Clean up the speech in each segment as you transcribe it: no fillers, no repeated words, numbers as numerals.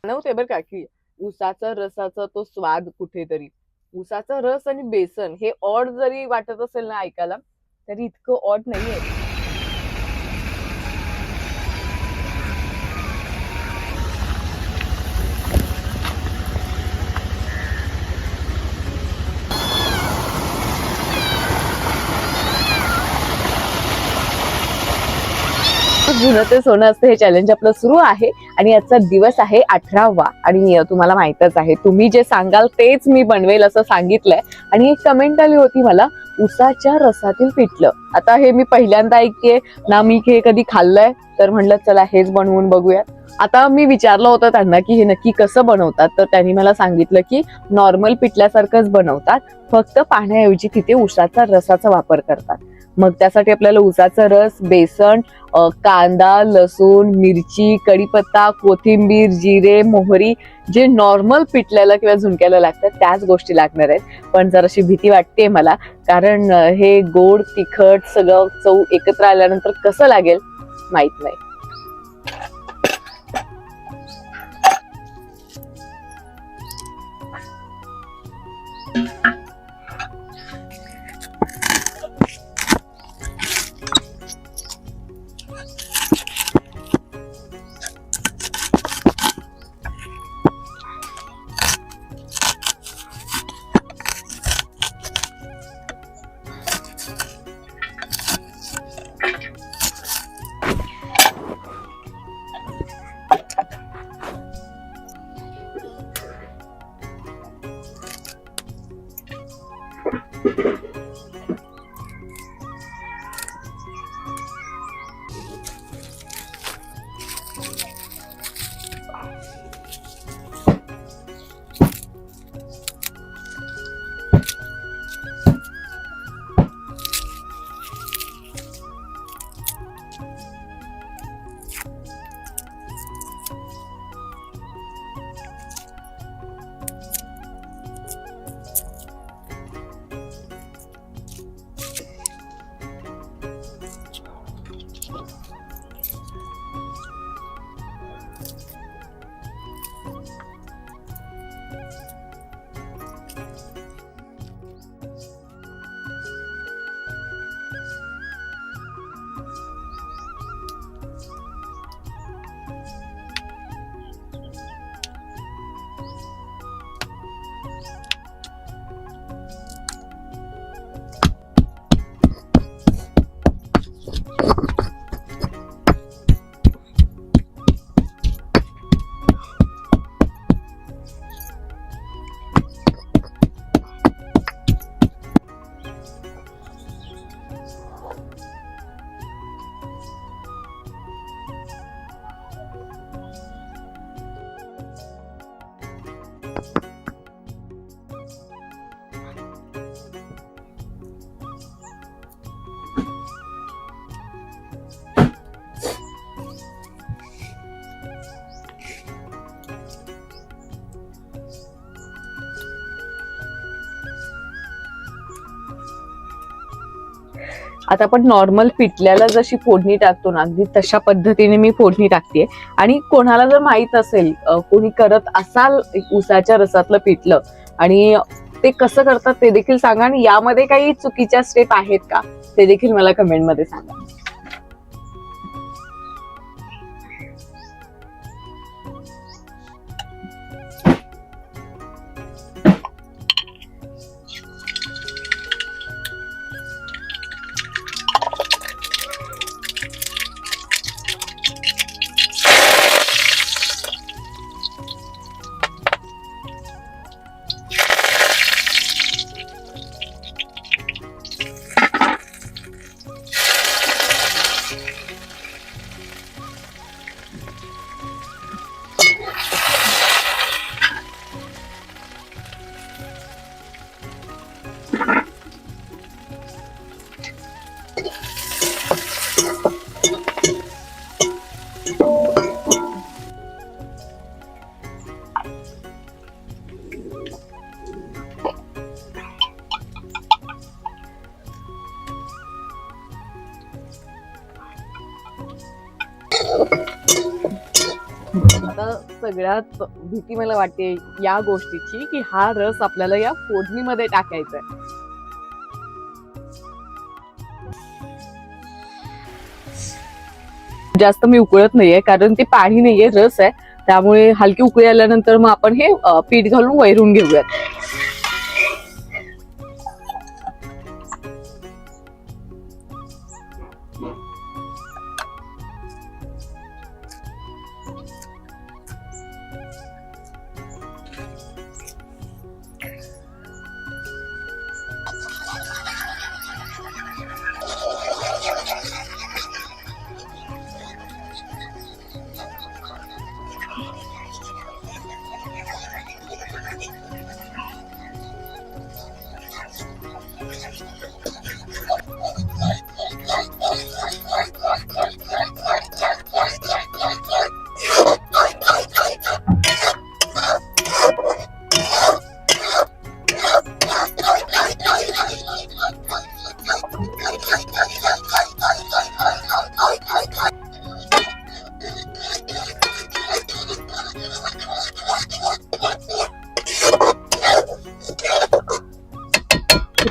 नव्हते बरं का की उसाचा रसाचा तो स्वाद कुठेतरी, उसाचा रस आणि बेसन हे ऑड जरी वाटत असेल ना ऐकायला, तरी इतकं ऑड नाहीये. जुनं ते सोनं असतं हे चॅलेंज आपलं सुरू आहे आणि आजचा दिवस आहे 18वा आणि तुम्हाला माहितच आहे तुम्ही जे सांगाल तेच मी बनवेल असं सांगितलंय. आणि एक कमेंट आली होती मला, उसाच्या रसातील पिठलं. आता हे मी पहिल्यांदा ऐकते ना, मी हे कधी खाल्लंय, तर म्हणलं चला हेच बनवून बघूयात. आता मी विचारलं होतं त्यांना की हे नक्की कसं बनवतात, तर त्यांनी मला सांगितलं की नॉर्मल पिठल्यासारखंच बनवतात, फक्त पाण्याऐवजी तिथे उसाचा रसाचा वापर करतात. मग त्यासाठी आपल्याला उसाचा रस, बेसन, कांदा, लसूण, मिरची, कढीपत्ता, कोथिंबीर, जिरे, मोहरी, जे नॉर्मल पिठल्याला किंवा झुणक्याला लागतात त्याच गोष्टी लागणार आहेत. पण जराशी भीती वाटते मला, कारण हे गोड तिखट सगळं चव एकत्र आल्यानंतर कसं लागेल माहित नाही. आता आपण नॉर्मल पिठल्याला जशी फोडणी टाकतो ना, अगदी तशा पद्धतीने मी फोडणी टाकते. आणि कोणाला जर माहित असेल, कोणी करत असाल उसाच्या रसातलं पिठलं आणि ते कसं करतात ते देखील सांगा, आणि यामध्ये काही चुकीच्या स्टेप आहेत का ते देखील मला कमेंटमध्ये सांगा. आता सगळ्यात भीती मला वाटते या गोष्टीची की हा रस आपल्याला या फोडणीमध्ये टाकायचा आहे. जास्त मी उकळत नाहीये कारण ते पाणी नाहीये, रस आहे. त्यामुळे हलकी उकळी आल्यानंतर मग आपण हे पीठ घालून वैरून घेऊयात.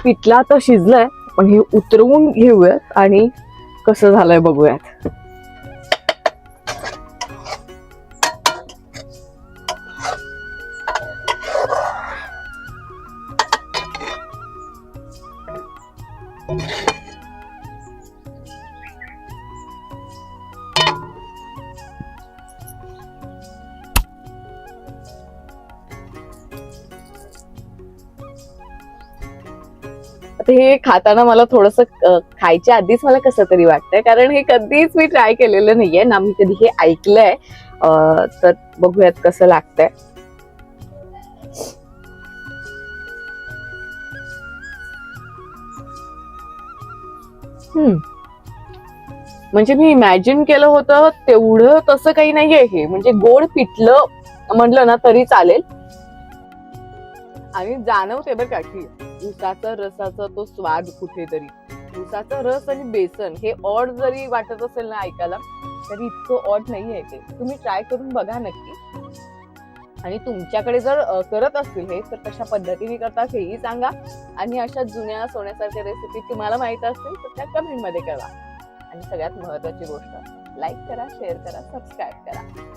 पिठलं आता शिजलंय, पण हे उतरवून घेऊयात आणि कसं झालंय बघूयात. आता हे खाताना मला थोडस खायच्या आधीच मला कसं तरी वाटतंय, कारण हे कधीच मी ट्राय केलेलं नाहीये ना, मी कधी हे ऐकलंय. तर बघूयात कसं लागतंय. म्हणजे मी इमॅजिन केलं होतं तेवढं तसं काही नाहीये. हे म्हणजे गोड पिठलं म्हटलं ना तरी चालेल. आणि जाणवते बरं का की ऊसाचा रसाचा तो स्वाद कुठेतरी. ऊसाचा रस आणि बेसन हे ऑड जरी वाटत असेल ना ऐकायला, तरी इतकं ऑड नाहीये ते. तुम्ही ट्राय करून बघा नक्की. आणि तुमच्याकडे जर करत असतील हे, तर कशा पद्धतीने करतात हेही सांगा. आणि अशा जुन्या सोन्यासारख्या रेसिपी तुम्हाला माहित असतील तर त्या कमेंट मध्ये करा. आणि सगळ्यात महत्वाची गोष्ट, लाईक करा, शेअर करा, सबस्क्राईब करा.